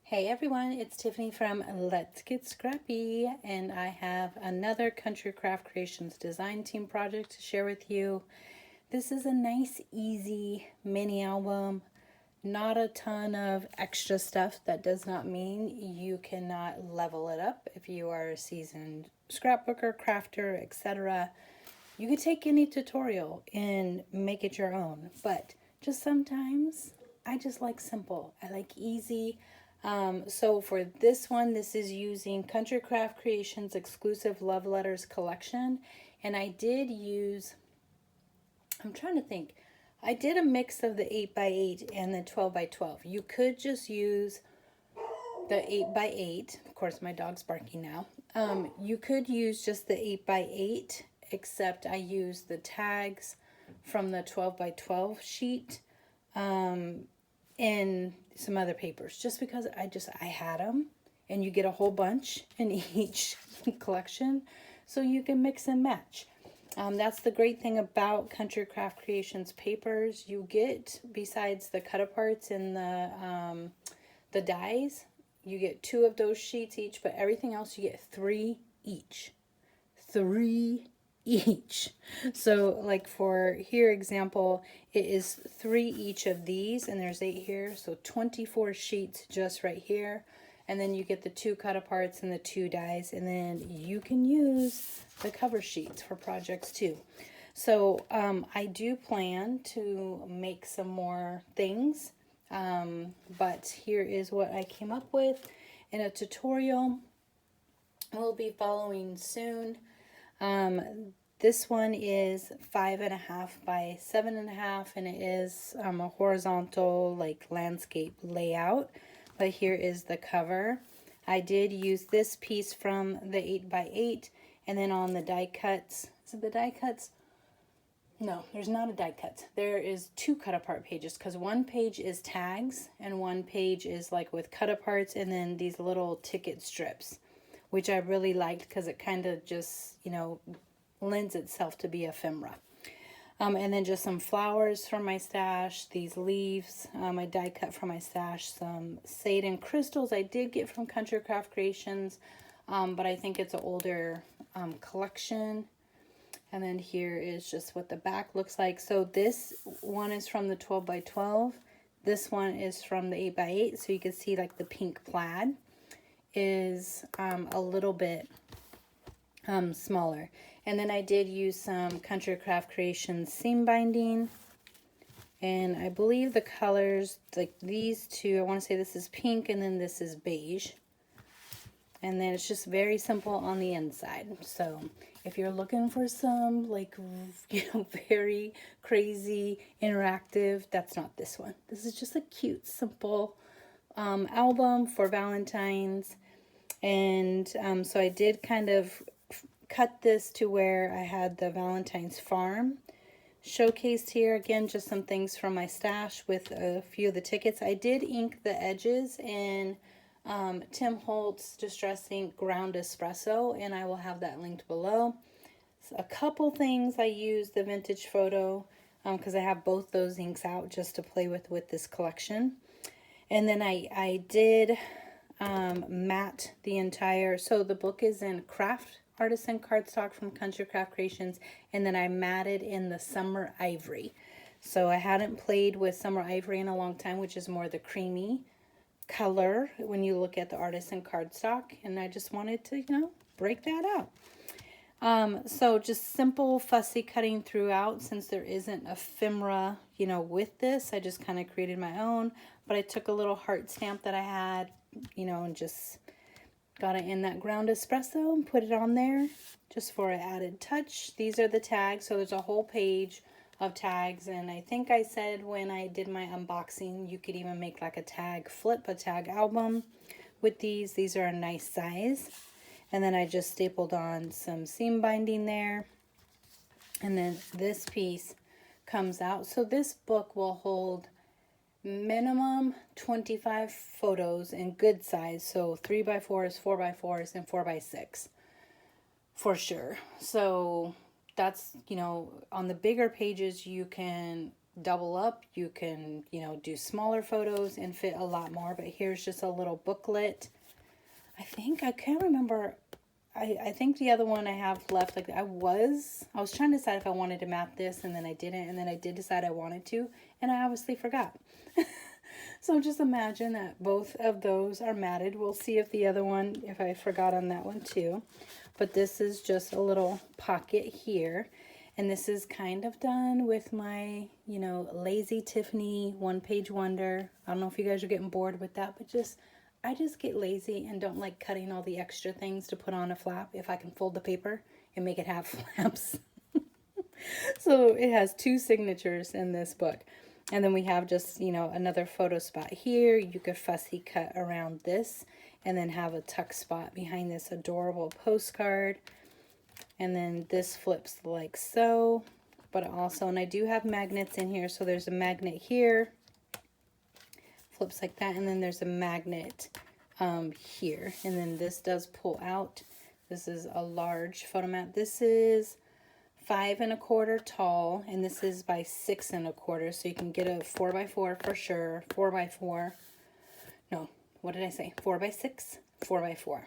Hey everyone, it's Tiffany from Let's Get Scrappy, and I have another Country Craft Creations design team project to share with you. This is a nice, easy mini album, not a ton of extra stuff. That does not mean you cannot level it up if you are a seasoned scrapbooker, crafter, etc. You could take any tutorial and make it your own, but just sometimes I just like simple. I like easy. So for this one, this is using Country Craft Creations exclusive Love Letters collection. And I did use, I'm trying to think, I did a mix of the 8x8 and the 12x12. You could just use the 8x8. Of course, my dog's barking now. You could use just the 8x8, except I used the tags from the 12x12 sheet. And some other papers, just because I had them, and you get a whole bunch in each collection, so you can mix and match. That's the great thing about Country Craft Creations papers. You get, besides the cut aparts and the dies, you get 2 of those sheets each, but everything else you get 3 each. 3 each. So like for here example, it is 3 each of these, and there's 8 here, so 24 sheets just right here. And then you get the 2 cut aparts and the 2 dies, and then you can use the cover sheets for projects too. So I do plan to make some more things, but here is what I came up with in a tutorial we'll be following soon. This one is 5.5 by 7.5, and it is a horizontal like landscape layout. But here is the cover. I did use this piece from the 8x8, and then on the die cuts. Is it the die cuts? No, there's not a die cut. There is 2 cut apart pages, because one page is tags and one page is like with cut aparts and then these little ticket strips, which I really liked because it kind of just, lends itself to be ephemera. And then just some flowers from my stash, these leaves, I die cut from my stash, some Satan crystals I did get from Country Craft Creations, but I think it's an older collection. And then here is just what the back looks like. So this one is from the 12x12. This one is from the 8x8. So you can see like the pink plaid is a little bit smaller. And then I did use some Country Craft Creations seam binding. And I believe the colors, like these two, I want to say this is pink and then this is beige. And then it's just very simple on the inside. So if you're looking for some like, very crazy interactive, that's not this one. This is just a cute, simple album for Valentine's. And so I did kind of cut this to where I had the Valentine's farm showcased here. Again, just some things from my stash with a few of the tickets. I did ink the edges in Tim Holtz Distress Ink Ground Espresso, and I will have that linked below. So a couple things I used the vintage photo because I have both those inks out just to play with this collection. And then I did mat the entire, so the book is in Kraft Artisan cardstock from Country Craft Creations, and then I matted in the Summer Ivory. So I hadn't played with Summer Ivory in a long time, which is more the creamy color when you look at the Artisan cardstock, and I just wanted to, break that out. So just simple fussy cutting throughout, since there isn't ephemera, with this. I just kind of created my own, but I took a little heart stamp that I had, and just got it in that ground espresso and put it on there just for an added touch. These are the tags, so there's a whole page of tags, and I think I said when I did my unboxing you could even make like a tag flip, a tag album with these. These are a nice size. And then I just stapled on some seam binding there, and then this piece comes out. So this book will hold minimum 25 photos in good size, so 3x4s, 4x4s, and 4x6 for sure. So that's, on the bigger pages you can double up. You can, you know, do smaller photos and fit a lot more. But here's just a little booklet. I can't remember. I think the other one I have left, like I was trying to decide if I wanted to mat this, and then I didn't, and then I did decide I wanted to, and I obviously forgot. So just imagine that both of those are matted. We'll see if the other one, if I forgot on that one too. But this is just a little pocket here. And this is kind of done with my, you know, Lazy Tiffany one-page wonder. I don't know if you guys are getting bored with that, but I just get lazy and don't like cutting all the extra things to put on a flap if I can fold the paper and make it have flaps. So it has 2 signatures in this book. And then we have just, you know, another photo spot here. You could fussy cut around this and then have a tuck spot behind this adorable postcard. And then this flips like so. But also, and I do have magnets in here. So there's a magnet here. Flips like that. And then there's a magnet here. And then this does pull out. This is a large photo mat. This is 5 1/4 tall, and this is by 6 1/4, so you can get a 4x4 for sure. 4x4. No, what did I say? 4x6, 4x4.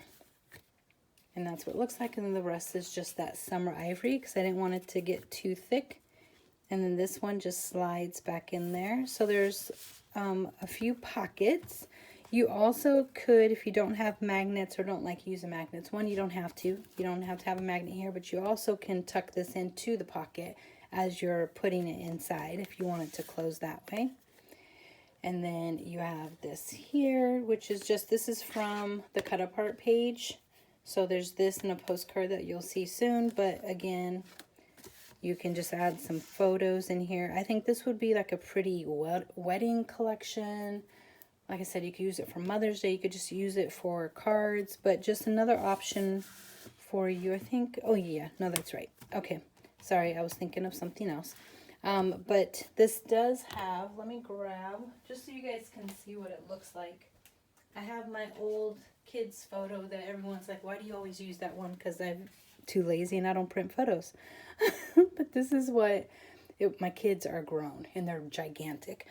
And that's what it looks like, and then the rest is just that summer ivory because I didn't want it to get too thick. And then this one just slides back in there. So there's a few pockets. You also could, if you don't have magnets or don't like using magnets, one, you don't have to. You don't have to have a magnet here, but you also can tuck this into the pocket as you're putting it inside if you want it to close that way. And then you have this here, which is just, this is from the cut apart page. So there's this in a postcard that you'll see soon, but again, you can just add some photos in here. I think this would be like a pretty wedding collection. Like I said, you could use it for Mother's Day. You could just use it for cards, but just another option for you, I think. Oh, yeah. No, that's right. Okay. Sorry, I was thinking of something else. But this does have, let me grab, just so you guys can see what it looks like. I have my old kids photo that everyone's like, why do you always use that one? Because I'm too lazy and I don't print photos. But this is what, my kids are grown and they're gigantic.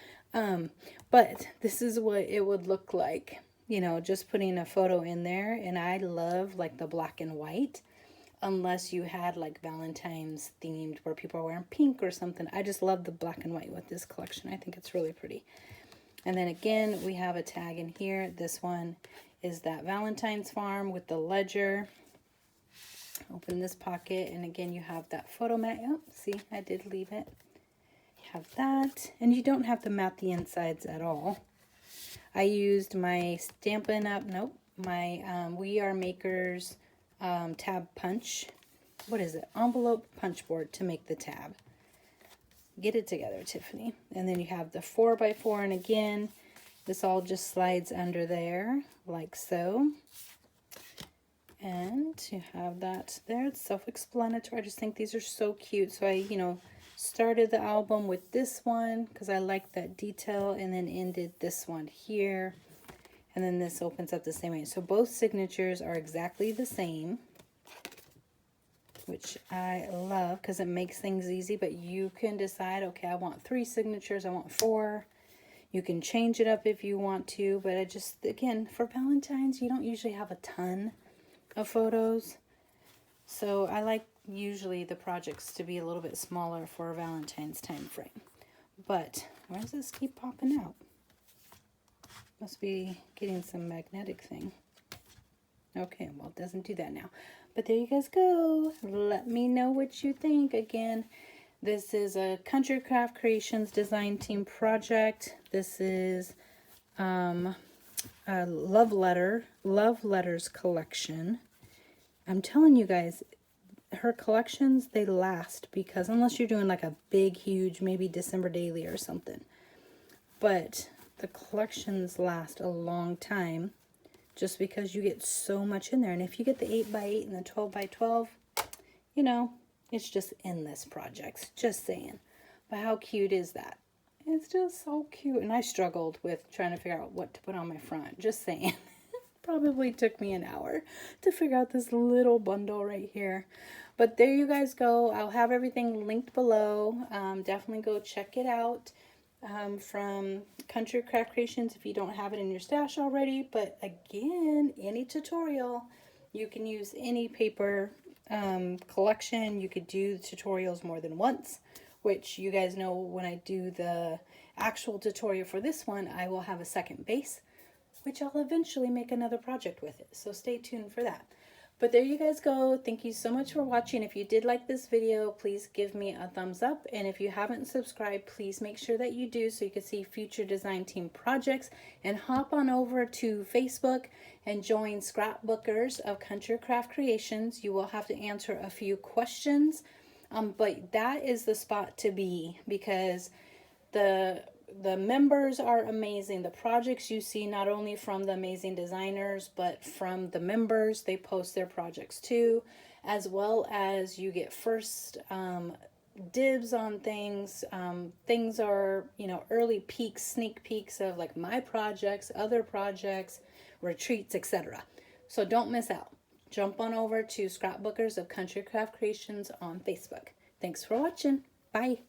But this is what it would look like, you know, just putting a photo in there. And I love like the black and white, unless you had like Valentine's themed where people are wearing pink or something. I just love the black and white with this collection. I think it's really pretty. And then again, we have a tag in here. This one is that Valentine's farm with the ledger. Open this pocket, and again, you have that photo mat. Oh, see, I did leave it. You have that, and you don't have to mat the insides at all. I used my Stampin' Up, my We Are Makers tab punch. What is it? Envelope punch board to make the tab. Get it together, Tiffany. And then you have the 4x4, and again, this all just slides under there, like so. And you have that there. It's self-explanatory. I just think these are so cute. So I, you know, started the album with this one because I like that detail, and then ended this one here. And then this opens up the same way. So both signatures are exactly the same, which I love because it makes things easy. But you can decide, okay, I want 3 signatures, I want 4. You can change it up if you want to. But I just, again, for Valentine's, you don't usually have a ton of photos, so I like usually the projects to be a little bit smaller for a Valentine's time frame. But why does this keep popping out? Must be getting some magnetic thing. Okay, well, it doesn't do that now. But there you guys go. Let me know what you think. Again, this is a Country Craft Creations design team project. This is a Love Letters collection. I'm telling you guys, her collections, they last, because unless you're doing like a big, huge, maybe December daily or something, but the collections last a long time just because you get so much in there. And if you get the 8x8 and the 12x12, you know, it's just endless projects, just saying. But how cute is that? It's just so cute. And I struggled with trying to figure out what to put on my front, just saying. probably took me an hour to figure out this little bundle right here. But there you guys go. I'll have everything linked below. Definitely go check it out from Country Craft Creations if you don't have it in your stash already. But again, any tutorial, you can use any paper collection. You could do tutorials more than once, which you guys know when I do the actual tutorial for this one, I will have a second base, which I'll eventually make another project with it. So stay tuned for that. But there you guys go. Thank you so much for watching. If you did like this video, please give me a thumbs up. And if you haven't subscribed, please make sure that you do so you can see future design team projects. And hop on over to Facebook and join Scrapbookers of Country Craft Creations. You will have to answer a few questions. But that is the spot to be, because the members are amazing. The projects you see not only from the amazing designers, but from the members. They post their projects too, as well as you get first dibs on things. Things are, you know, early peeks, sneak peeks of like my projects, other projects, retreats, etc. So don't miss out. Jump on over to Scrapbookers of Country Craft Creations on Facebook. Thanks for watching. Bye.